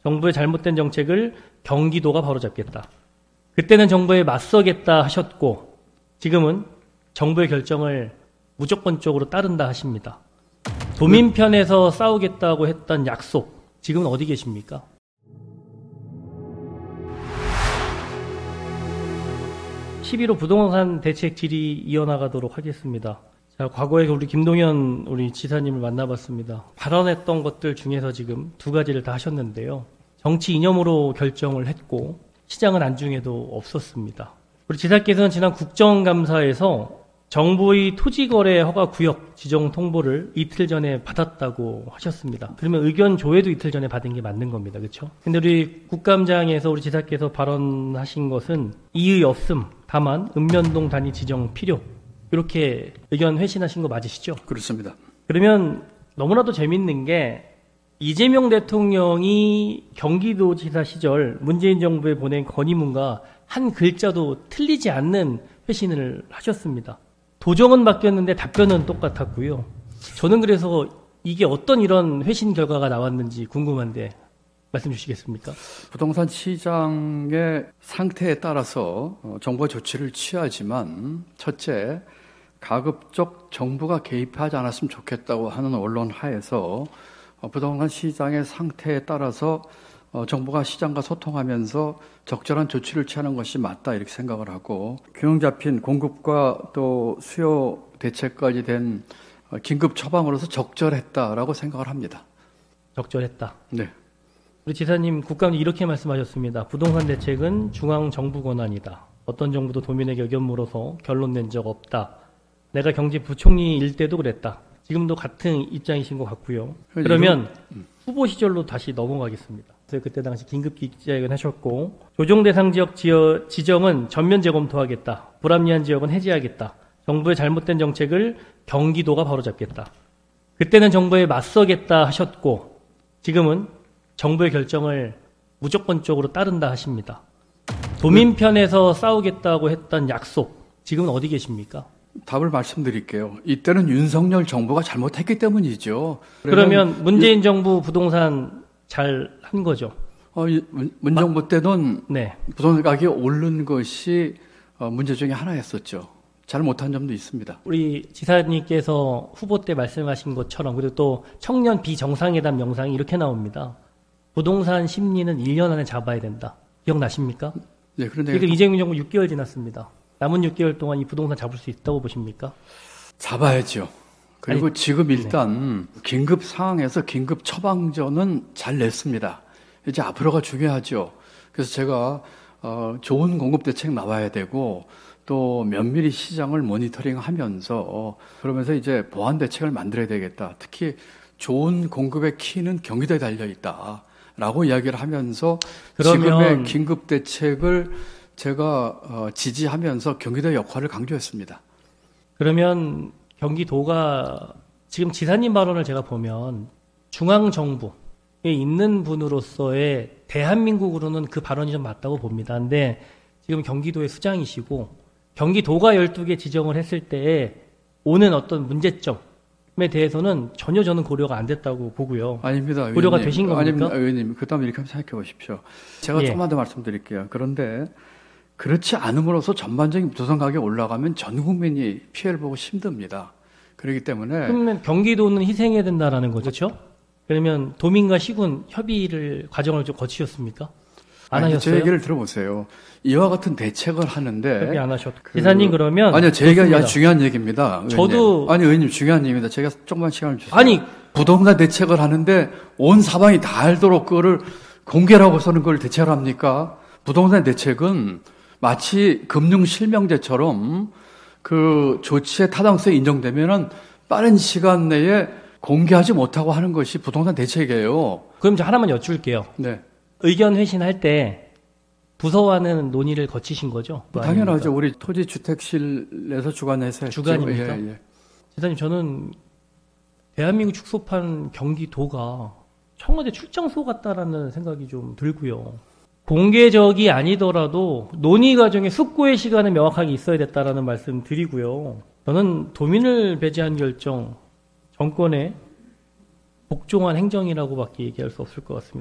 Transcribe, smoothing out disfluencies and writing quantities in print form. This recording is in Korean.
정부의 잘못된 정책을 경기도가 바로잡겠다. 그때는 정부에 맞서겠다 하셨고 지금은 정부의 결정을 무조건적으로 따른다 하십니다. 도민 편에서 싸우겠다고 했던 약속, 지금은 어디 계십니까? (11호) 부동산 대책 질의 이어나가도록 하겠습니다. 자, 과거에 우리 김동연 우리 지사님을 만나봤습니다. 발언했던 것들 중에서 지금 두 가지를 다 하셨는데요. 정치 이념으로 결정을 했고 시장은 안중에도 없었습니다. 우리 지사께서는 지난 국정감사에서 정부의 토지거래 허가 구역 지정 통보를 이틀 전에 받았다고 하셨습니다. 그러면 의견 조회도 이틀 전에 받은 게 맞는 겁니다. 그렇죠? 근데 우리 국감장에서 우리 지사께서 발언하신 것은 이의 없음, 다만 읍면동 단위 지정 필요, 이렇게 의견 회신하신 거 맞으시죠? 그렇습니다. 그러면 너무나도 재밌는 게 이재명 대통령이 경기도지사 시절 문재인 정부에 보낸 건의문과 한 글자도 틀리지 않는 회신을 하셨습니다. 도정은 바뀌었는데 답변은 똑같았고요. 저는 그래서 이게 어떤 이런 회신 결과가 나왔는지 궁금한데 말씀 주시겠습니까? 부동산 시장의 상태에 따라서 정부가 조치를 취하지만 첫째, 가급적 정부가 개입하지 않았으면 좋겠다고 하는 언론 하에서 부동산 시장의 상태에 따라서 정부가 시장과 소통하면서 적절한 조치를 취하는 것이 맞다 이렇게 생각을 하고 균형 잡힌 공급과 또 수요 대책까지 된 긴급 처방으로서 적절했다라고 생각을 합니다. 적절했다. 네. 우리 지사님 국감에 이렇게 말씀하셨습니다. 부동산 대책은 중앙정부 권한이다. 어떤 정부도 도민에게 의견 물어서 결론 낸 적 없다. 내가 경제부총리일 때도 그랬다. 지금도 같은 입장이신 것 같고요. 그러면 후보 시절로 다시 넘어가겠습니다. 그래서 그때 당시 긴급 기자회견 하셨고 조정 대상 지역 지정은 전면 재검토하겠다. 불합리한 지역은 해제하겠다. 정부의 잘못된 정책을 경기도가 바로잡겠다. 그때는 정부에 맞서겠다 하셨고 지금은 정부의 결정을 무조건적으로 따른다 하십니다. 도민 편에서 싸우겠다고 했던 약속, 지금은 어디 계십니까? 답을 말씀드릴게요. 이때는 윤석열 정부가 잘못했기 때문이죠. 그러면 문재인 정부 부동산 잘 한 거죠? 문정부 때는 네. 부동산 가격이 오른 것이 문제 중에 하나였었죠. 잘 못한 점도 있습니다. 우리 지사님께서 후보 때 말씀하신 것처럼 그리고 또 청년 비정상회담 영상이 이렇게 나옵니다. 부동산 심리는 1년 안에 잡아야 된다. 기억나십니까? 네, 그런데 지금 이재명 정부 6개월 지났습니다. 남은 6개월 동안 이 부동산 잡을 수 있다고 보십니까? 잡아야죠. 그리고 아니, 지금 일단 긴급 상황에서 긴급 처방전은 잘 냈습니다. 이제 앞으로가 중요하죠. 그래서 제가 좋은 공급 대책 나와야 되고 또 면밀히 시장을 모니터링하면서 그러면서 이제 보완 대책을 만들어야 되겠다. 특히 좋은 공급의 키는 경기도에 달려 있다라고 이야기를 하면서 지금의 긴급 대책을 제가 지지하면서 경기도의 역할을 강조했습니다. 그러면 경기도가 지금 지사님 발언을 제가 보면 중앙정부에 있는 분으로서의 대한민국으로는 그 발언이 좀 맞다고 봅니다. 근데 지금 경기도의 수장이시고 경기도가 12개 지정을 했을 때에 오는 어떤 문제점에 대해서는 전혀 저는 고려가 안 됐다고 보고요. 아닙니다. 고려가 의원님. 되신 겁니까? 아닙니다. 의원님. 그 다음에 이렇게 한번 생각해 보십시오. 제가 조금만 더 말씀드릴게요. 그런데 그렇지 않음으로써 전반적인 부동산 가격이 올라가면 전 국민이 피해를 보고 힘듭니다. 그렇기 때문에 그러면 경기도는 희생해야 된다라는 거죠. 그렇죠? 그러면 도민과 시군 협의를 과정을 좀 거치셨습니까? 안 하셨어요? 제 얘기를 들어보세요. 이와 같은 대책을 하는데 협의 안 하셨고 지사님 그러면 아니요, 제 얘기가 아주 중요한 얘기입니다. 의원님. 저도 아니 의원님 중요한 얘기입니다. 제가 조금만 시간을 주세요. 아니 부동산 대책을 하는데 온 사방이 다 알도록 그거를 공개를 하고서는 그걸 대책을 합니까? 부동산 대책은 마치 금융 실명제처럼 그 조치의 타당성이 인정되면은 빠른 시간 내에 공개하지 못하고 하는 것이 부동산 대책이에요. 그럼 저 하나만 여쭐게요. 네. 의견 회신할 때 부서와는 논의를 거치신 거죠? 당연하죠. 우리 토지주택실에서 주관해서 했죠. 주관입니까? 예, 예. 지사님 저는 대한민국 축소판 경기도가 청와대 출장소 같다라는 생각이 좀 들고요. 공개적이 아니더라도 논의 과정에 숙고의 시간은 명확하게 있어야 됐다라는 말씀 드리고요. 저는 도민을 배제한 결정, 정권의 복종한 행정이라고밖에 얘기할 수 없을 것 같습니다.